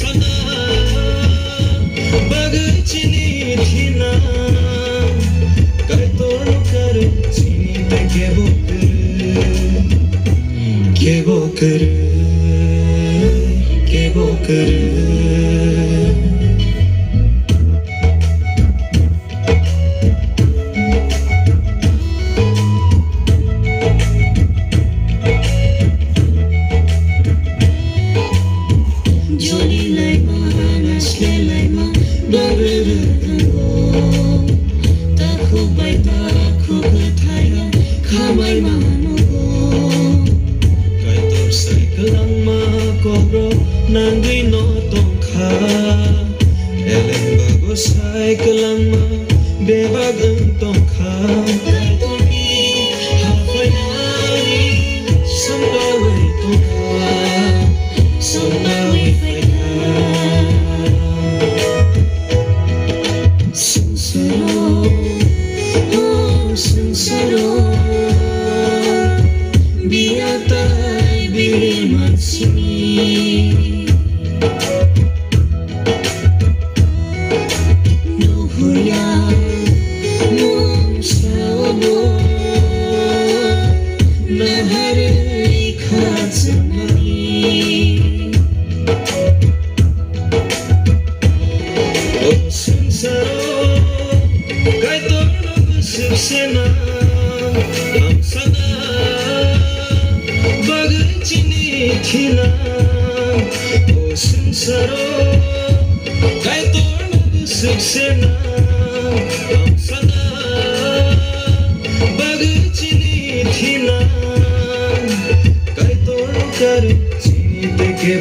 sana bagchini thina kai torno kar chini te ke bo kar Nangui no tongkha eleng bago sai kelama bebag ang tongkha kai toni hafai nari samdawai tongkha samdawai faina sincero biatai biriman sini Sena langsana bagchini thina o sincero kai torno sena langsana bagchini thina kai torno kar chini te ke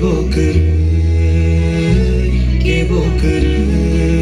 bokar ke bokar